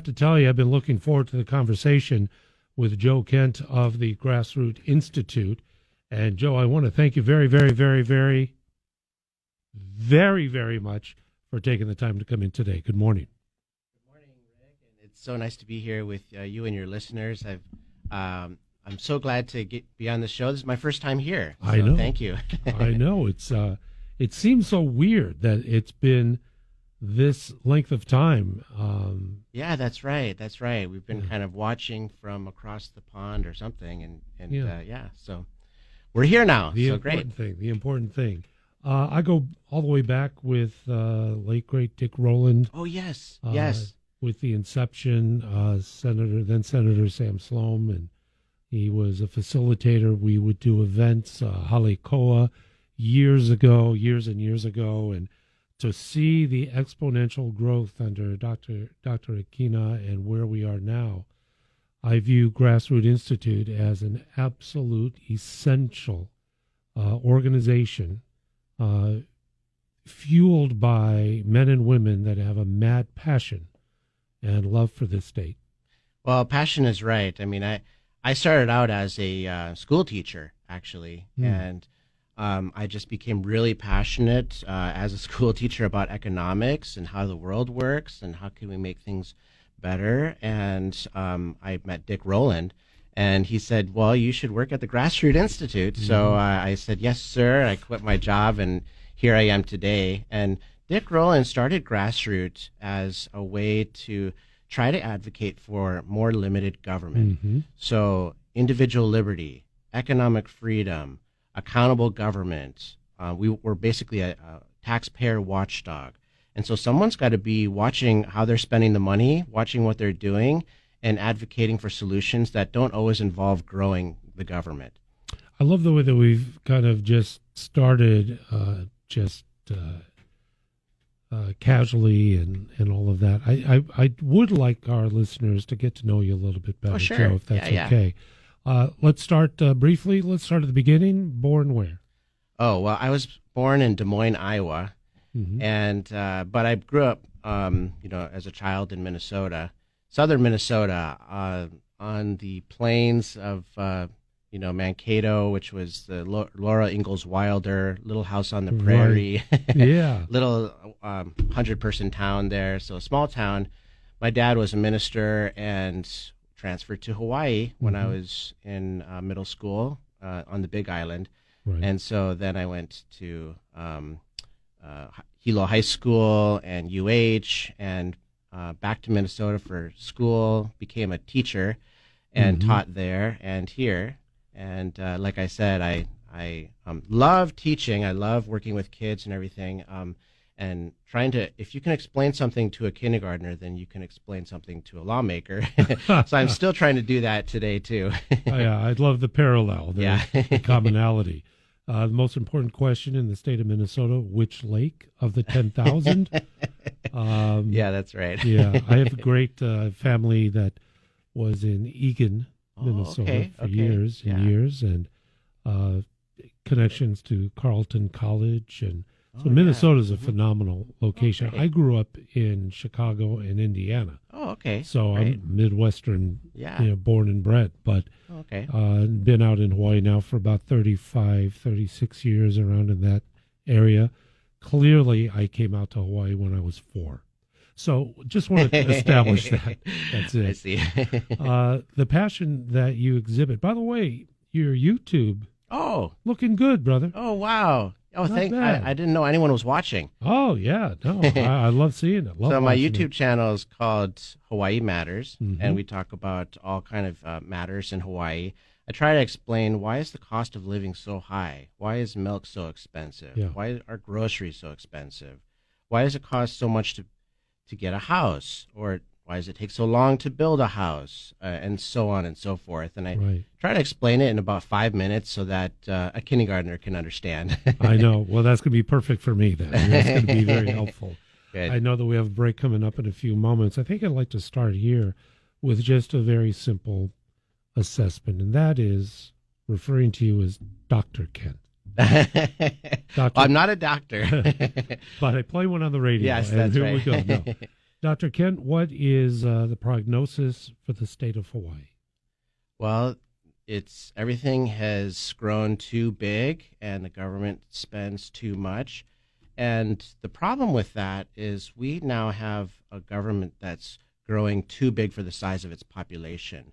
to tell you, I've been looking forward to the conversation with Joe Kent of the Grassroots Institute. And Joe, I want to thank you very, very, very, very, very, very much for taking the time to come in today. Good morning. Good morning, Rick. And it's so nice to be here with you and your listeners. I'm so glad to be on the show. This is my first time here. So I know. Thank you. I know. It seems so weird that it's been this length of time. Yeah, that's right. That's right. We've been kind of watching from across the pond or something, and so we're here now. The so great. important thing. I go all the way back with late great Dick Rowland. Oh yes, yes. With the inception, Senator Sam Sloan, and he was a facilitator. We would do events, Halekoa, years and years ago, and to see the exponential growth under Dr. Aquina and where we are now, I view Grassroots Institute as an absolute essential organization fueled by men and women that have a mad passion and love for this state. Well, passion is right. I mean, I started out as a school teacher, actually, and I just became really passionate as a school teacher about economics and how the world works and how can we make things better. And I met Dick Rowland, and he said, well, you should work at the Grassroots Institute. So I said, yes, sir. I quit my job, and here I am today. And Dick Rowland started Grassroots as a way to try to advocate for more limited government. So individual liberty, economic freedom, accountable government. We're basically a taxpayer watchdog. And so someone's got to be watching how they're spending the money, watching what they're doing, and advocating for solutions that don't always involve growing the government. I love the way that we've kind of just started casually and all of that. I would like our listeners to get to know you a little bit better, sure. Joe, if that's okay. Let's start briefly. Let's start at the beginning. Born where? Oh, well, I was born in Des Moines, Iowa, and but I grew up, as a child in Minnesota, southern Minnesota, on the plains of Mankato, which was the Laura Ingalls Wilder Little House on the Prairie, Yeah, little 100-person town there, so a small town. My dad was a minister and transferred to Hawaii when I was in middle school on the Big Island, and so then I went to Hilo High School and UH, and back to Minnesota for school, became a teacher and taught there and here. And like I said, I love teaching. I love working with kids and everything. And trying to, if you can explain something to a kindergartner, then you can explain something to a lawmaker. So I'm still trying to do that today, too. Yeah, I love the parallel, the commonality. The most important question in the state of Minnesota, which lake of the 10,000? Yeah, that's right. Yeah, I have a great family that was in Eagan, Minnesota for years and years, and connections to Carleton College. And so Minnesota's a phenomenal location. Okay. I grew up in Chicago and Indiana. Oh, okay. So Great. I'm Midwestern, born and bred, but been out in Hawaii now for about 36 years, around in that area. Clearly, I came out to Hawaii when I was 4. So just want to establish that. That's it. I see. The passion that you exhibit. By the way, your YouTube, Oh, looking good, brother. oh, wow. Oh, Not bad. I didn't know anyone was watching. Oh, yeah. No, I love seeing it. Love So my watching YouTube it. channel is called Hawaii Matters, and we talk about all kind of matters in Hawaii. I try to explain, why is the cost of living so high? Why is milk so expensive? Yeah. Why are groceries so expensive? Why does it cost so much to get a house? Or why does it take so long to build a house? And so on and so forth. And I try to explain it in about 5 minutes so that a kindergartner can understand. I know. Well, that's going to be perfect for me then. That's going to be very helpful. Good. I know that we have a break coming up in a few moments. I think I'd like to start here with just a very simple assessment, and that is referring to you as Dr. Kent. Well, I'm not a doctor. But I play one on the radio. Yes, and that's here right. we go. No. Dr. Kent, what is the prognosis for the state of Hawaii? Well, it's everything has grown too big and the government spends too much. And the problem with that is we now have a government that's growing too big for the size of its population,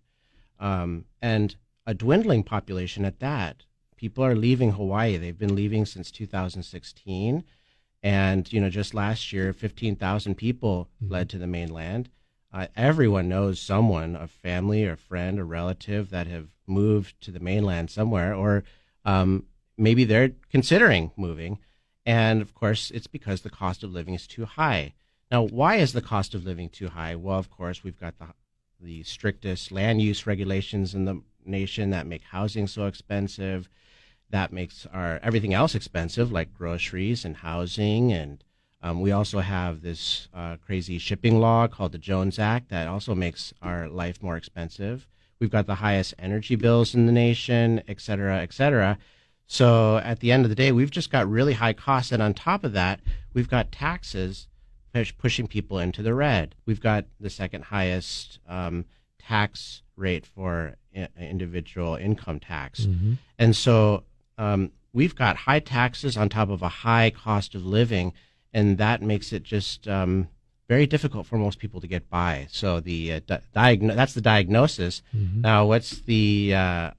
and a dwindling population at that. People are leaving Hawaii. They've been leaving since 2016. And, just last year, 15,000 people fled to the mainland. Everyone knows someone, a family or friend or relative that have moved to the mainland somewhere, or maybe they're considering moving. And of course, it's because the cost of living is too high. Now, why is the cost of living too high? Well, of course, we've got the strictest land use regulations in the nation that make housing so expensive. That makes everything else expensive, like groceries and housing. And we also have this crazy shipping law called the Jones Act that also makes our life more expensive. We've got the highest energy bills in the nation, et cetera, et cetera. So at the end of the day, we've just got really high costs. And on top of that, we've got taxes pushing people into the red. We've got the second highest tax rate for individual income tax. Mm-hmm. And so we've got high taxes on top of a high cost of living, and that makes it just very difficult for most people to get by. So that's the diagnosis. Mm-hmm. Now, what's the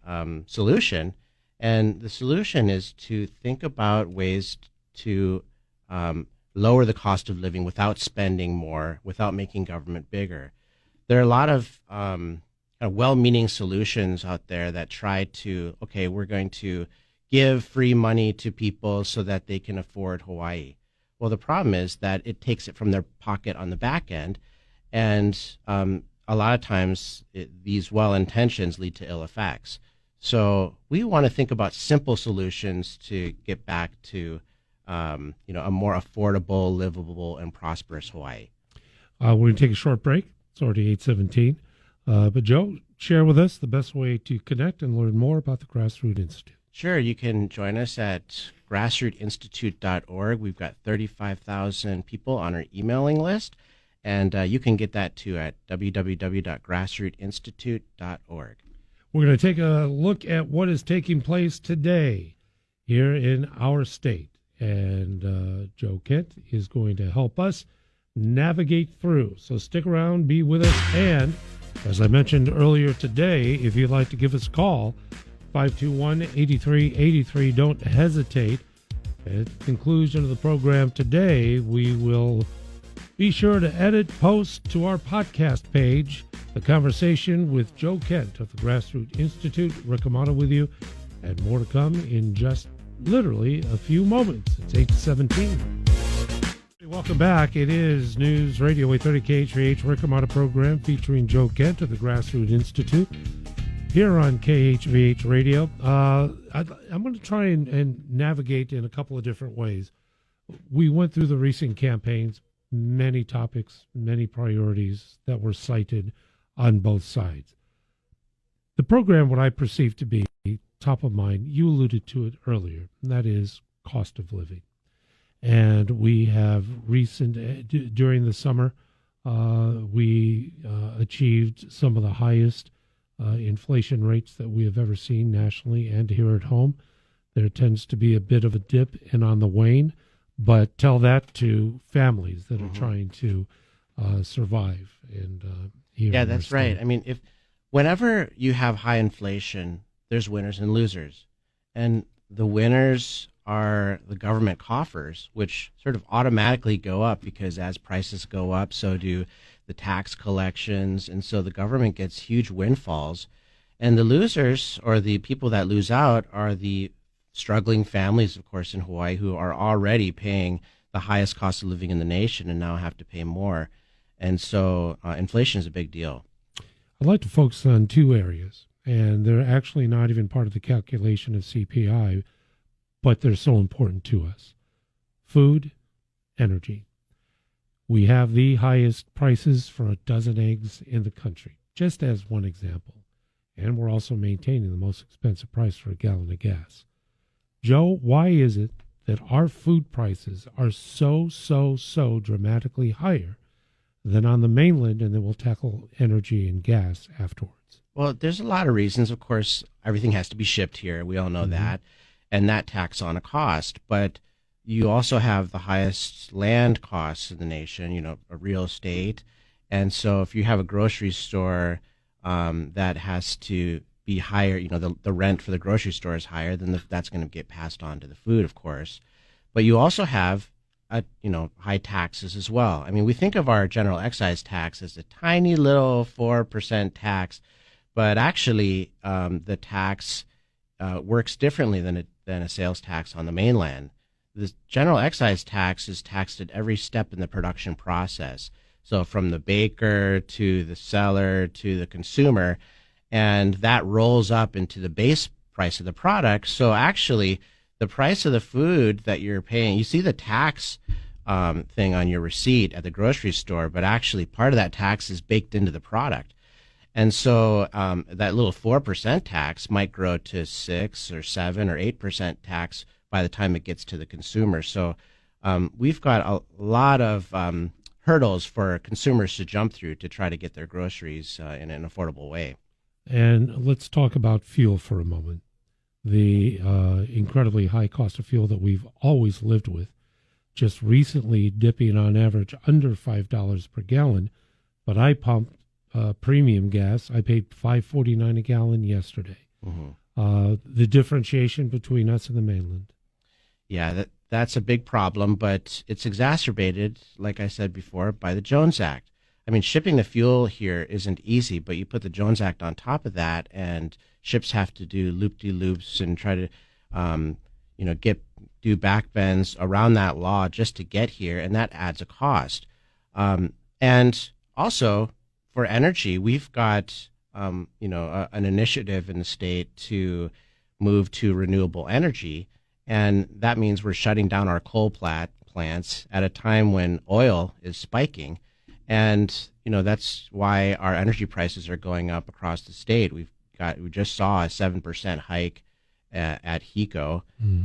solution? And the solution is to think about ways to lower the cost of living without spending more, without making government bigger. There are a lot of well-meaning solutions out there that try to, okay, we're going to give free money to people so that they can afford Hawaii. Well, the problem is that it takes it from their pocket on the back end, and a lot of times these well-intentions lead to ill effects. So we want to think about simple solutions to get back to a more affordable, livable, and prosperous Hawaii. We're going to take a short break. It's already 8:17. But Joe, share with us the best way to connect and learn more about the Grassroots Institute. Sure, you can join us at grassrootinstitute.org. We've got 35,000 people on our emailing list, and you can get that too at www.grassrootinstitute.org. We're going to take a look at what is taking place today here in our state. And Joe Kent is going to help us navigate through. So stick around, be with us. And as I mentioned earlier today, if you'd like to give us a call, 521-8383, don't hesitate. At the conclusion of the program today, we will be sure to edit, post to our podcast page the conversation with Joe Kent of the Grassroots Institute. Rick Amato with you, and more to come in just literally a few moments. It's 8:17. Welcome back. It is News Radio 830 KHVH Rick Amato program featuring Joe Kent of the Grassroots Institute here on KHVH Radio. I'm going to try and navigate in a couple of different ways. We went through the recent campaigns, many topics, many priorities that were cited on both sides. The program, what I perceive to be top of mind, you alluded to it earlier, and that is cost of living. And we have during the summer, we achieved some of the highest inflation rates that we have ever seen nationally and here at home. There tends to be a bit of a dip and on the wane, but tell that to families that are trying to survive. And yeah, that's right. I mean, whenever you have high inflation, there's winners and losers, and the winners are the government coffers, which sort of automatically go up because as prices go up, so do the tax collections, and so the government gets huge windfalls. And the losers, or the people that lose out, are the struggling families, of course, in Hawaii, who are already paying the highest cost of living in the nation and now have to pay more. And so inflation is a big deal. I'd like to focus on two areas, and they're actually not even part of the calculation of CPI, but they're so important to us. Food, energy. We have the highest prices for a dozen eggs in the country, just as one example. And we're also maintaining the most expensive price for a gallon of gas. Joe, why is it that our food prices are so dramatically higher then on the mainland, and then we'll tackle energy and gas afterwards. Well, there's a lot of reasons. Of course, everything has to be shipped here. We all know that. And that tacks on a cost. But you also have the highest land costs in the nation, a real estate. And so if you have a grocery store that has to be higher, the rent for the grocery store is higher, then that's going to get passed on to the food, of course. But you also have high taxes as well. I mean, we think of our general excise tax as a tiny little 4% tax, but actually the tax works differently than a sales tax on the mainland. The general excise tax is taxed at every step in the production process. So from the baker to the seller to the consumer, and that rolls up into the base price of the product. So actually, the price of the food that you're paying, you see the tax thing on your receipt at the grocery store, but actually part of that tax is baked into the product. And so that little 4% tax might grow to 6 or 7 or 8% tax by the time it gets to the consumer. So we've got a lot of hurdles for consumers to jump through to try to get their groceries in an affordable way. And let's talk about fuel for a moment. The incredibly high cost of fuel that we've always lived with, just recently dipping on average under $5 per gallon. But I pumped premium gas. I paid $5.49 a gallon yesterday. The differentiation between us and the mainland. Yeah, that's a big problem, but it's exacerbated, like I said before, by the Jones Act. I mean, shipping the fuel here isn't easy, but you put the Jones Act on top of that, and ships have to do loop-de-loops and try to, do backbends around that law just to get here, and that adds a cost. And also, for energy, we've got, an initiative in the state to move to renewable energy, and that means we're shutting down our coal plants at a time when oil is spiking. And, that's why our energy prices are going up across the state. We just saw a 7% hike at HECO,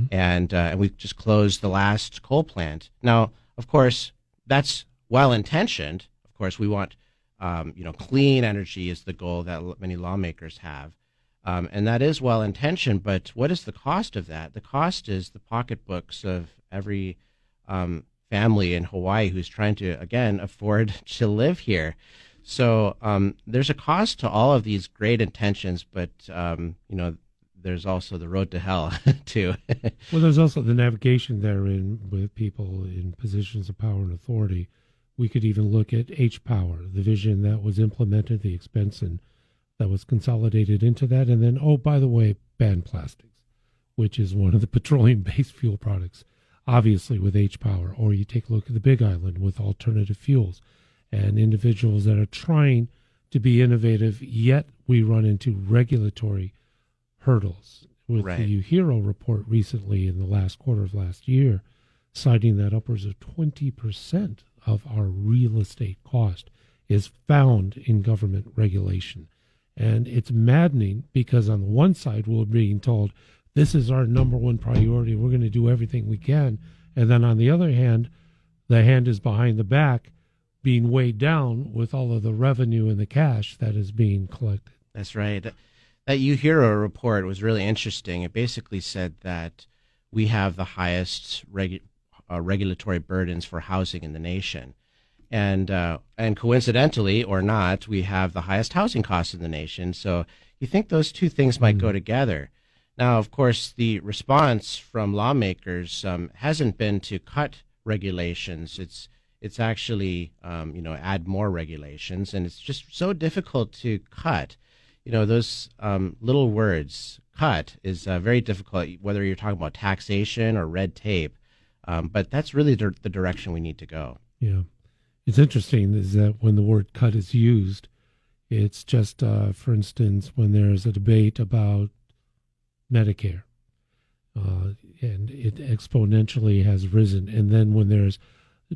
and we just closed the last coal plant. Now, of course, that's well-intentioned. Of course, we want, clean energy is the goal that many lawmakers have. And that is well-intentioned, but what is the cost of that? The cost is the pocketbooks of every family in Hawaii who's trying to, again, afford to live here. So there's a cost to all of these great intentions, but, there's also the road to hell, too. Well, there's also the navigation therein with people in positions of power and authority. We could even look at H-Power, the vision that was implemented, the expense and that was consolidated into that. And then, oh, by the way, ban plastics, which is one of the petroleum-based fuel products, obviously with H-Power. Or you take a look at the Big Island with alternative fuels and individuals that are trying to be innovative, yet we run into regulatory hurdles. With Right. the UHERO report recently in the last quarter of last year, citing that upwards of 20% of our real estate cost is found in government regulation. And it's maddening because on the one side, we're being told this is our number one priority. We're going to do everything we can. And then on the other hand, the hand is behind the back being weighed down with all of the revenue and the cash that is being collected. That's right. That UHERO report was really interesting. It basically said that we have the highest regulatory burdens for housing in the nation. And coincidentally or not, we have the highest housing costs in the nation. So you think those two things might go together. Now, of course, the response from lawmakers hasn't been to cut regulations. It's actually, add more regulations. And it's just so difficult to cut. Those little words, cut, is very difficult, whether you're talking about taxation or red tape. But that's really the direction we need to go. Yeah. It's interesting is that when the word cut is used, it's just, for instance, when there's a debate about Medicare, and it exponentially has risen. And then when there's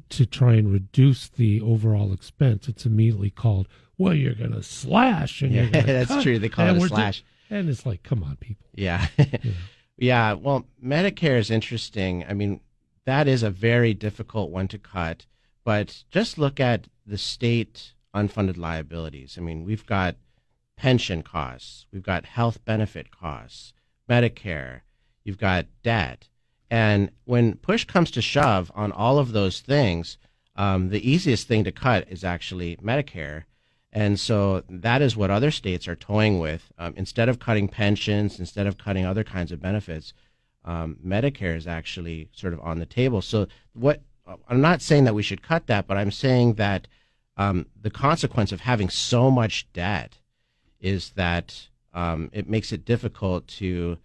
to try and reduce the overall expense, it's immediately called, well, you're going to slash. And you're gonna that's cut. true. They call And it a we're slash. and it's like, come on, people. Yeah. Yeah. Yeah. Well, Medicare is interesting. I mean, that is a very difficult one to cut. But just look at the state unfunded liabilities. I mean, we've got pension costs, we've got health benefit costs, Medicare, you've got debt. And when push comes to shove on all of those things, the easiest thing to cut is actually Medicare. And so that is what other states are toying with. Instead of cutting pensions, instead of cutting other kinds of benefits, Medicare is actually sort of on the table. So what I'm not saying that we should cut that, but I'm saying that the consequence of having so much debt is that it makes it difficult to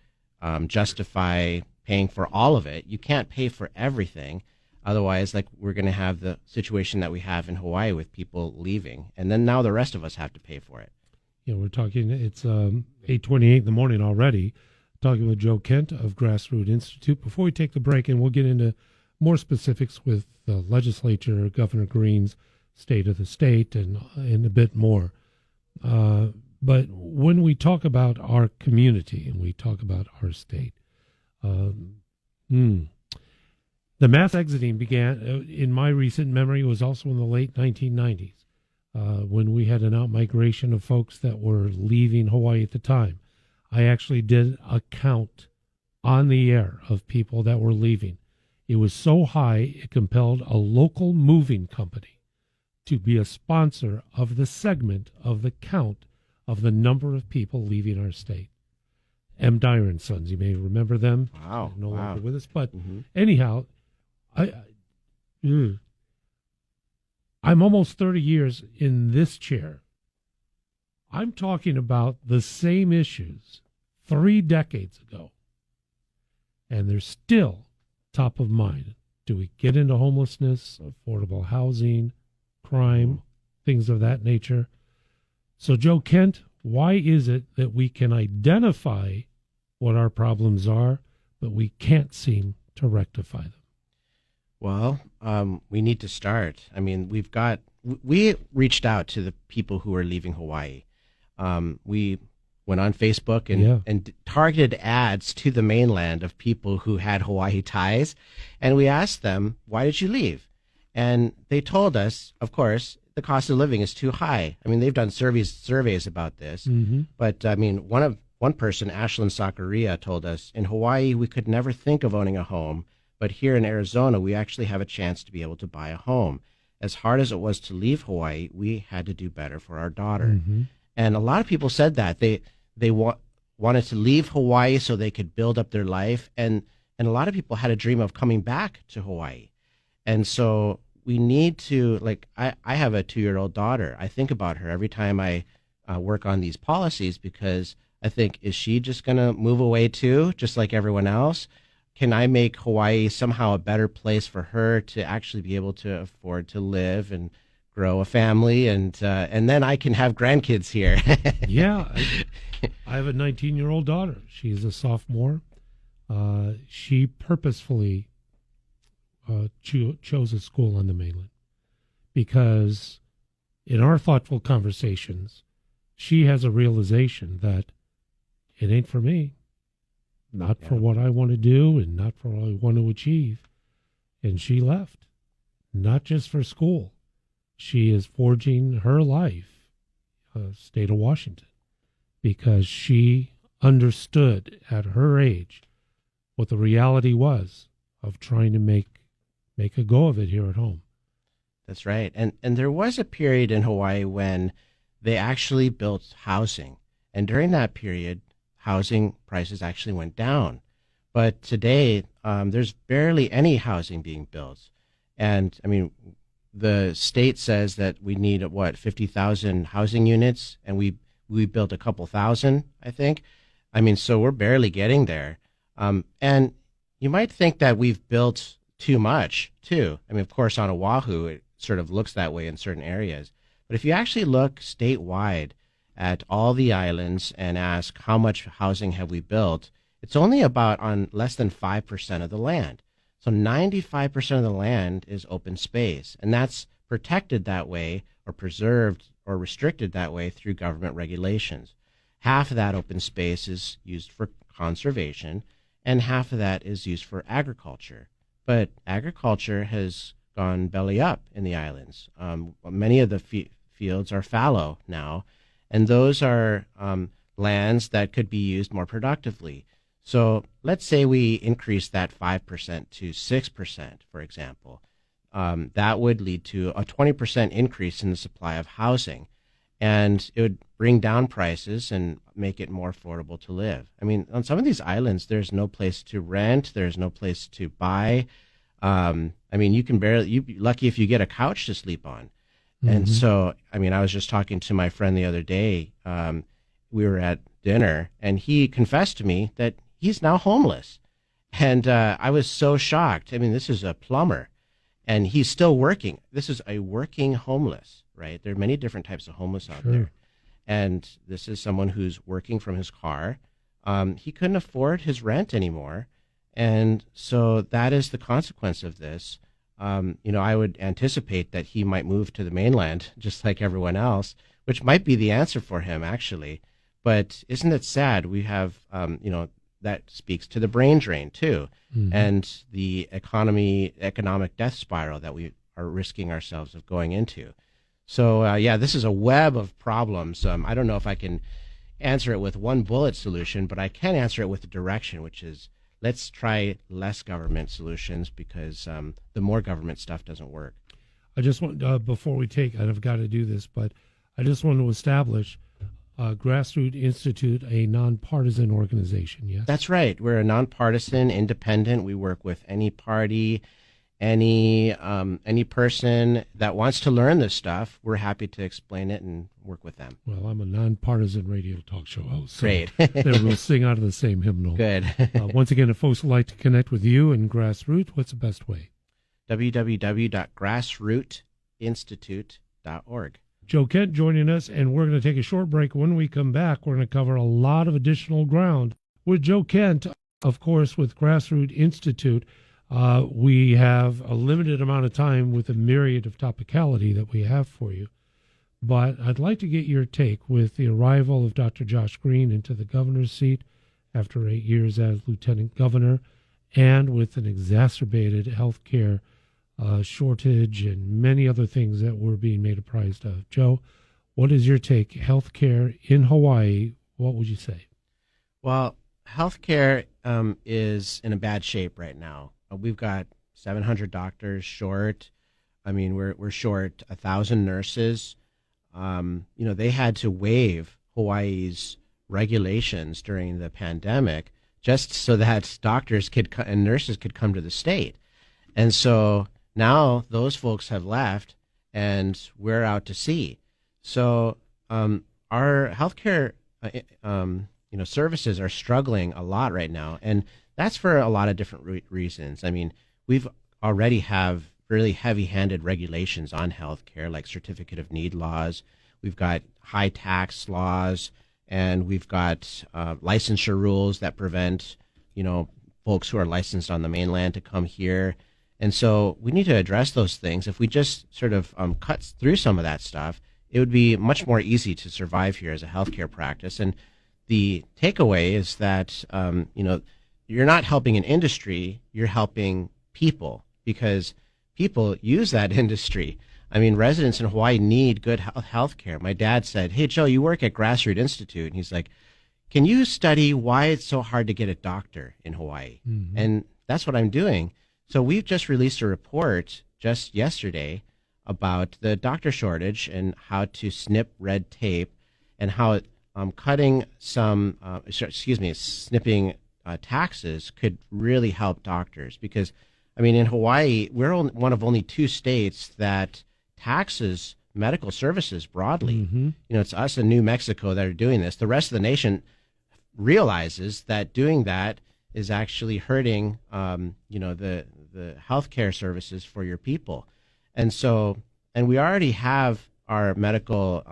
justify paying for all of it. You can't pay for everything. Otherwise, like, we're going to have the situation that we have in Hawaii with people leaving, and then now the rest of us have to pay for it. Yeah, we're talking, it's 8:28 in the morning already, talking with Joe Kent of Grassroots Institute. Before we take the break, and we'll get into more specifics with the legislature, Governor Green's state of the state, and a bit more. But when we talk about our community and we talk about our state, the mass exiting began, in my recent memory, it was also in the late 1990s, when we had an out-migration of folks that were leaving Hawaii at the time. I actually did a count on the air of people that were leaving. It was so high, it compelled a local moving company to be a sponsor of the segment of the count of the number of people leaving our state. M. Dyer and Sons, you may remember them. Wow. They're no longer with us. But Mm-hmm. anyhow, I'm almost 30 years in this chair. I'm talking about the same issues 3 decades ago, and they're still top of mind. Do we get into homelessness, affordable housing, crime, things of that nature? So, Joe Kent, why is it that we can identify what our problems are, but we can't seem to rectify them? Well, we need to start. I mean, we reached out to the people who are leaving Hawaii. We went on Facebook and targeted ads to the mainland of people who had Hawaii ties. And we asked them, why did you leave? And they told us, of course, the cost of living is too high. I mean, they've done surveys about this. Mm-hmm. But I mean, one person, Ashlyn Sakaria, told us, in Hawaii, we could never think of owning a home. But here in Arizona, we actually have a chance to be able to buy a home. As hard as it was to leave Hawaii, we had to do better for our daughter. Mm-hmm. And a lot of people said that. They wanted to leave Hawaii so they could build up their life. And a lot of people had a dream of coming back to Hawaii. And so we need to, like, I have a 2-year-old daughter. I think about her every time I work on these policies, because I think, is she just going to move away too, just like everyone else? Can I make Hawaii somehow a better place for her to actually be able to afford to live and grow a family, and then I can have grandkids here? Yeah, I have a 19-year-old daughter. She's a sophomore. She purposefully chose a school on the mainland because in our thoughtful conversations, she has a realization that it ain't for me. Not for what I want to do and not for what I want to achieve. And she left, not just for school. She is forging her life, state of Washington, because she understood at her age what the reality was of trying to make a go of it here at home. That's right. And there was a period in Hawaii when they actually built housing. And during that period, housing prices actually went down. But today, there's barely any housing being built. And I mean, the state says that we need, 50,000 housing units, and we built a couple thousand, I think. I mean, so we're barely getting there. And you might think that we've built too much, too. I mean, of course, on Oahu, it sort of looks that way in certain areas. But if you actually look statewide at all the islands and ask how much housing have we built, it's only about on less than 5% of the land. So 95% of the land is open space, and that's protected that way or preserved or restricted that way through government regulations. Half of that open space is used for conservation, and half of that is used for agriculture. But agriculture has gone belly up in the islands. Many of the fields are fallow now, and those are lands that could be used more productively. So let's say we increase that 5% to 6%, for example. That would lead to a 20% increase in the supply of housing, and it would bring down prices and make it more affordable to live. I mean, on some of these islands, there's no place to rent, there's no place to buy. I mean, you'd be lucky if you get a couch to sleep on. Mm-hmm. And so, I mean, I was just talking to my friend the other day. We were at dinner, and he confessed to me that he's now homeless. And I was so shocked. I mean, this is a plumber, and he's still working. This is a working homeless, right? There are many different types of homeless out there. And this is someone who's working from his car. He couldn't afford his rent anymore. And so that is the consequence of this. I would anticipate that he might move to the mainland, just like everyone else, which might be the answer for him, actually. But isn't it sad? We have, that speaks to the brain drain, too, and the economic death spiral that we are risking ourselves of going into. So, this is a web of problems. I don't know if I can answer it with one bullet solution, but I can answer it with a direction, which is let's try less government solutions, because the more government stuff doesn't work. I just want, before we take, and I've got to do this, but I just want to establish Grassroots Institute, a nonpartisan organization, yes? That's right. We're a nonpartisan, independent. We work with any party, any person that wants to learn this stuff. We're happy to explain it and work with them. Well, I'm a nonpartisan radio talk show host. So great. We'll sing out of the same hymnal. Good. Once again, if folks would like to connect with you and Grassroots, what's the best way? www.grassrootinstitute.org. Joe Kent joining us, and we're going to take a short break. When we come back, we're going to cover a lot of additional ground with Joe Kent, of course, with Grassroots Institute. We have a limited amount of time with a myriad of topicality that we have for you. But I'd like to get your take with the arrival of Dr. Josh Green into the governor's seat after 8 years as lieutenant governor, and with an exacerbated health care shortage and many other things that we're being made apprised of. Joe, what is your take? Healthcare in Hawaii, what would you say? Well, healthcare is in a bad shape right now. We've got 700 doctors short. I mean, we're short 1,000 nurses. They had to waive Hawaii's regulations during the pandemic just so that doctors and nurses could come to the state. And so now those folks have left, and we're out to sea. So our healthcare, services are struggling a lot right now, and that's for a lot of different reasons. I mean, we've already have really heavy-handed regulations on healthcare, like certificate of need laws. We've got high tax laws, and we've got licensure rules that prevent, folks who are licensed on the mainland to come here. And so we need to address those things. If we just sort of cut through some of that stuff, it would be much more easy to survive here as a healthcare practice. And the takeaway is that, you're not helping an industry, you're helping people, because people use that industry. I mean, residents in Hawaii need good health care. My dad said, "Hey, Joe, you work at Grassroots Institute." And he's like, "Can you study why it's so hard to get a doctor in Hawaii?" Mm-hmm. And that's what I'm doing. So we've just released a report just yesterday about the doctor shortage and how to snip red tape, and how snipping taxes could really help doctors. Because, I mean, in Hawaii, we're one of only 2 states that taxes medical services broadly. Mm-hmm. It's us and New Mexico that are doing this. The rest of the nation realizes that doing that is actually hurting, the healthcare services for your people. And we already have our medical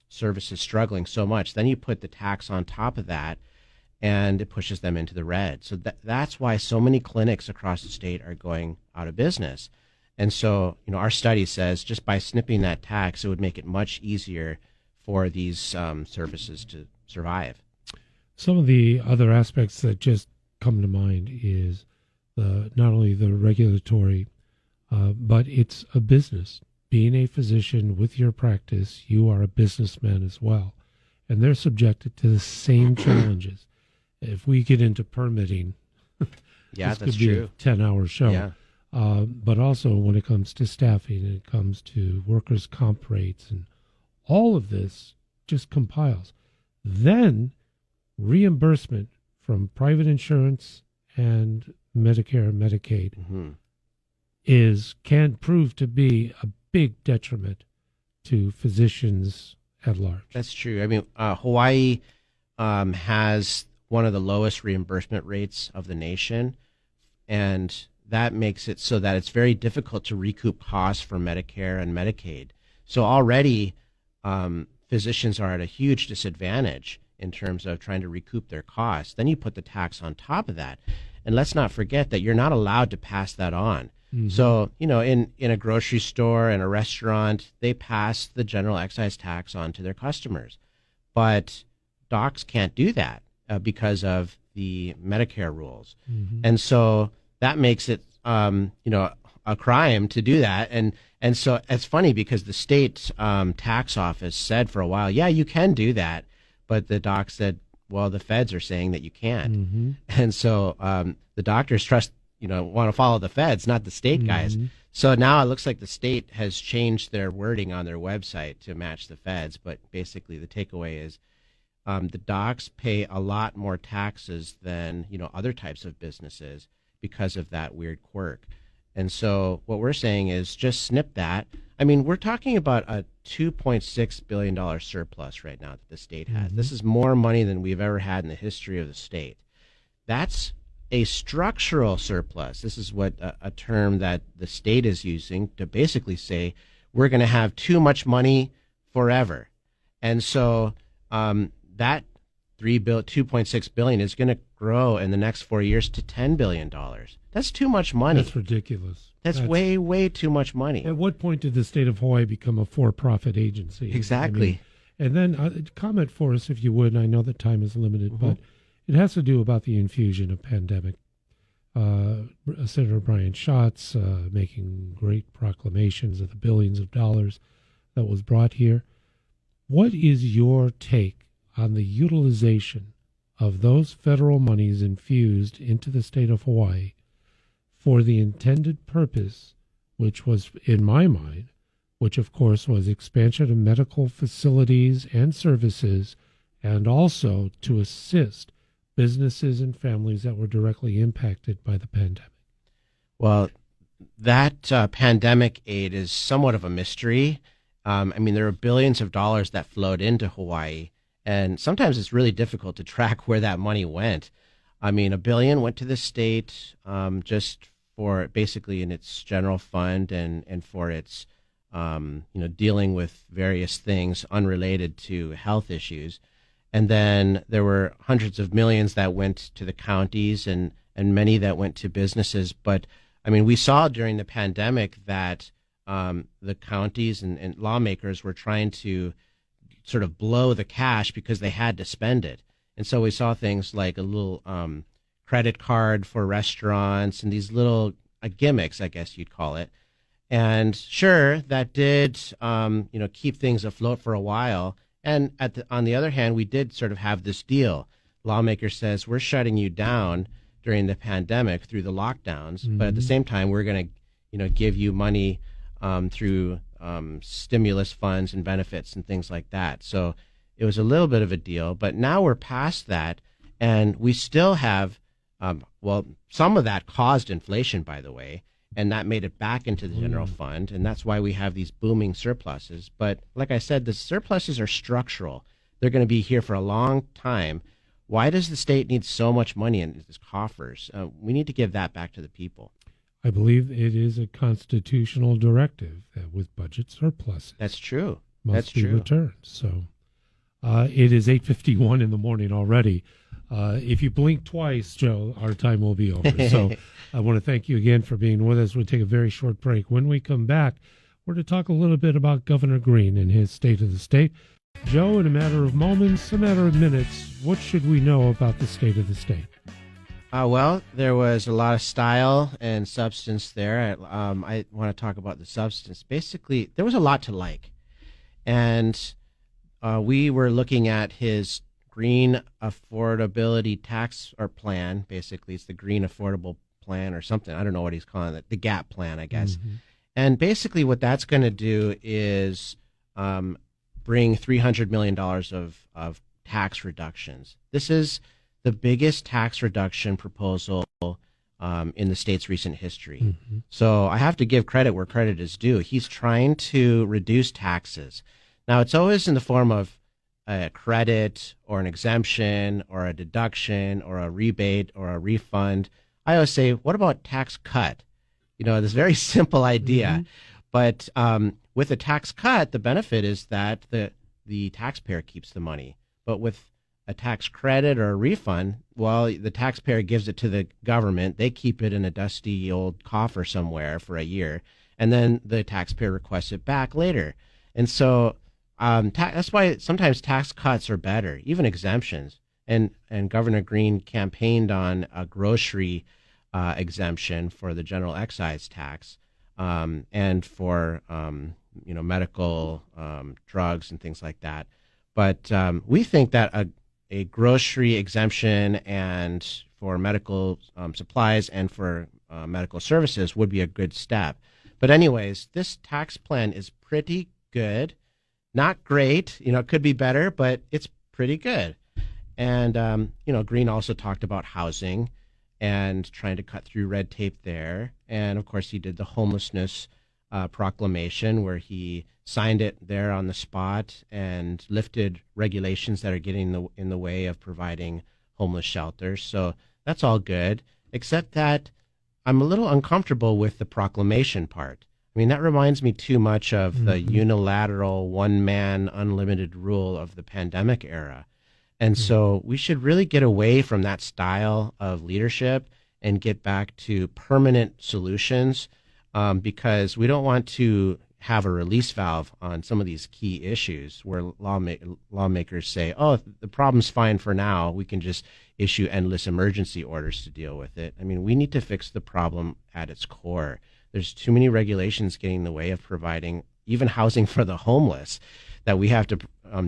services struggling so much. Then you put the tax on top of that, and it pushes them into the red. So that's why so many clinics across the state are going out of business. And so, our study says just by snipping that tax, it would make it much easier for these services to survive. Some of the other aspects that just come to mind is not only the regulatory but it's a business. Being a physician with your practice, you are a businessman as well. And they're subjected to the same challenges. If we get into permitting, Yeah, this that's could be true. a 10-hour show. Yeah. But also when it comes to staffing, and it comes to workers' comp rates, and all of this just compiles. Then reimbursement from private insurance and Medicare and Medicaid Hmm. can prove to be a big detriment to physicians at large. That's true. I mean, Hawaii has one of the lowest reimbursement rates of the nation, and that makes it so that it's very difficult to recoup costs for Medicare and Medicaid. So already, physicians are at a huge disadvantage in terms of trying to recoup their costs. Then you put the tax on top of that. And let's not forget that you're not allowed to pass that on. Mhm. So, in a grocery store and a restaurant, they pass the general excise tax on to their customers. But docs can't do that because of the Medicare rules. Mhm. And so that makes it, a crime to do that. And so it's funny because the state tax office said for a while, yeah, you can do that. But the doc said, well, the feds are saying that you can't. Mhm. And so the doctors want to follow the feds, not the state guys. Mhm. So now it looks like the state has changed their wording on their website to match the feds. But basically the takeaway is the docs pay a lot more taxes than, other types of businesses because of that weird quirk. And so what we're saying is just snip that. I mean, we're talking about a $2.6 billion surplus right now that the state has. Mhm. This is more money than we've ever had in the history of the state. That's a structural surplus. This is what a term that the state is using to basically say we're going to have too much money forever. And so that $2.6 billion is going to grow in the next 4 years to $10 billion. That's too much money. That's ridiculous. That's way, way too much money. At what point did the state of Hawaii become a for-profit agency? Exactly. And then comment for us, if you would. And I know that time is limited, Mm-hmm. but it has to do about the infusion of pandemic. Senator Brian Schatz making great proclamations of the billions of dollars that was brought here. What is your take on the utilization of those federal monies infused into the state of Hawaii for the intended purpose, which was, in my mind, which of course was expansion of medical facilities and services, and also to assist businesses and families that were directly impacted by the pandemic? Well, that pandemic aid is somewhat of a mystery. There are billions of dollars that flowed into Hawaii, and sometimes it's really difficult to track where that money went. $1 billion went to the state just for basically in its general fund and for its dealing with various things unrelated to health issues. And then there were hundreds of millions that went to the counties and many that went to businesses. But we saw during the pandemic that the counties and lawmakers were trying to sort of blow the cash because they had to spend it. And so we saw things like a little credit card for restaurants and these little gimmicks, I guess you'd call it. And sure, that did keep things afloat for a while. And on the other hand, we did sort of have this deal. Lawmaker says we're shutting you down during the pandemic through the lockdowns, but at the same time, we're going to give you money through stimulus funds and benefits and things like that. So it was a little bit of a deal, but now we're past that, and we still have, some of that caused inflation, by the way, and that made it back into the general fund, and that's why we have these booming surpluses. But like I said, the surpluses are structural. They're going to be here for a long time. Why does the state need so much money in its coffers? We need to give that back to the people. I believe it is a constitutional directive that with budget surpluses That's true. must be returned. So it is 8:51 in the morning already. If you blink twice, Joe, our time will be over. So I want to thank you again for being with us. We'll take a very short break. When we come back, we're to talk a little bit about Governor Green and his State of the State. Joe, in a matter of moments, a matter of minutes, what should we know about the state of the state? Well, there was a lot of style and substance there. I want to talk about the substance. Basically, there was a lot to like. And we were looking at his green affordability tax or plan. Basically, it's the green affordable plan or something. I don't know what he's calling it. The GAP plan, I guess. Mm-hmm. And basically, what that's going to do is bring $300 million of tax reductions. This is the biggest tax reduction proposal in the state's recent history. Mm-hmm. So I have to give credit where credit is due. He's trying to reduce taxes. Now, it's always in the form of a credit or an exemption or a deduction or a rebate or a refund. I always say, what about tax cut? You know, this very simple idea. Mm-hmm. But with a tax cut, the benefit is that the taxpayer keeps the money. But with a tax credit or a refund, well, the taxpayer gives it to the government. They keep it in a dusty old coffer somewhere for a year, and then the taxpayer requests it back later. And so that's why sometimes tax cuts are better, even exemptions. And Governor Green campaigned on a grocery exemption for the general excise tax, and for medical drugs and things like that. But we think that a grocery exemption and for medical supplies and for medical services would be a good step. But anyways, this tax plan is pretty good. Not great, it could be better, but it's pretty good. And, Green also talked about housing and trying to cut through red tape there. And, of course, he did the homelessness proclamation where he signed it there on the spot and lifted regulations that are getting in the way of providing homeless shelters. So that's all good, except that I'm a little uncomfortable with the proclamation part. I mean, that reminds me too much of the unilateral one-man unlimited rule of the pandemic era. And so we should really get away from that style of leadership and get back to permanent solutions, because we don't want to have a release valve on some of these key issues where lawmakers say, oh, the problem's fine for now. We can just issue endless emergency orders to deal with it. I mean, we need to fix the problem at its core. There's too many regulations getting in the way of providing even housing for the homeless that we have to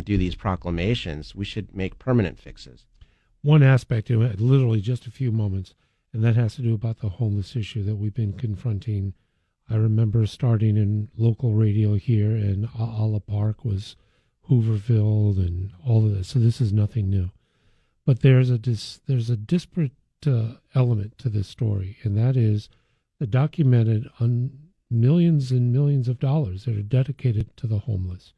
do these proclamations. We should make permanent fixes. One aspect, literally just a few moments, and that has to do about the homeless issue that we've been confronting. I remember starting in local radio here, and Alla Park was Hooverville and all of this. So this is nothing new. But there's a disparate element to this story, and that is the documented millions and millions of dollars that are dedicated to the homeless.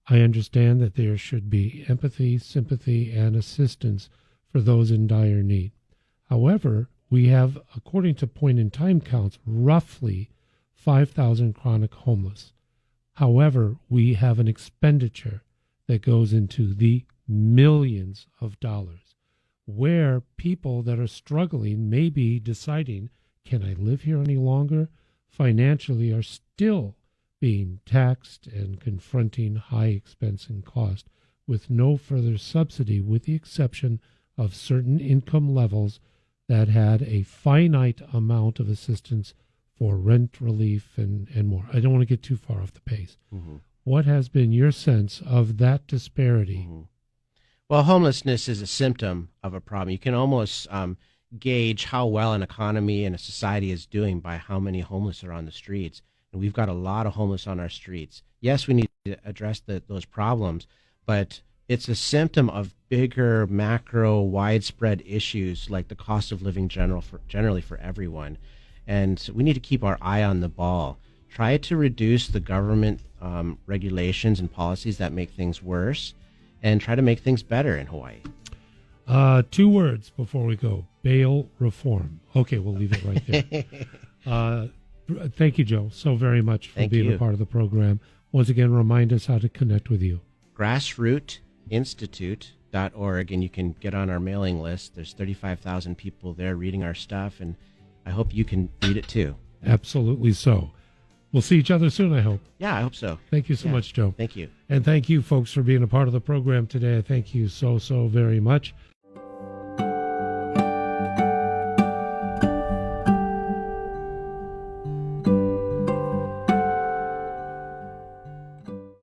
I understand that there should be empathy, sympathy, and assistance for those in dire need. However, we have, according to point-in-time counts, roughly 5,000 chronic homeless. However, we have an expenditure that goes into the millions of dollars, where people that are struggling may be deciding, can I live here any longer? Financially are still being taxed and confronting high expense and cost with no further subsidy, with the exception of certain income levels that had a finite amount of assistance for rent relief and more. I don't want to get too far off the pace. Mm-hmm. What has been your sense of that disparity? Mm-hmm. Well, homelessness is a symptom of a problem. You can almost gauge how well an economy and a society is doing by how many homeless are on the streets. And we've got a lot of homeless on our streets. Yes, we need to address those problems, but it's a symptom of bigger, macro, widespread issues like the cost of living generally for everyone. And we need to keep our eye on the ball. Try to reduce the government regulations and policies that make things worse, and try to make things better in Hawaii. 2 words before we go. Bail reform. Okay, we'll leave it right there. Thank you, Joe, so very much for being a part of the program. Once again, remind us how to connect with you. Grassrootinstitute.org, and you can get on our mailing list. There's 35,000 people there reading our stuff, and I hope you can read it too. Absolutely so. We'll see each other soon, I hope. Yeah, I hope so. Thank you so much, Joe. Thank you. And thank you, folks, for being a part of the program today. I thank you so very much.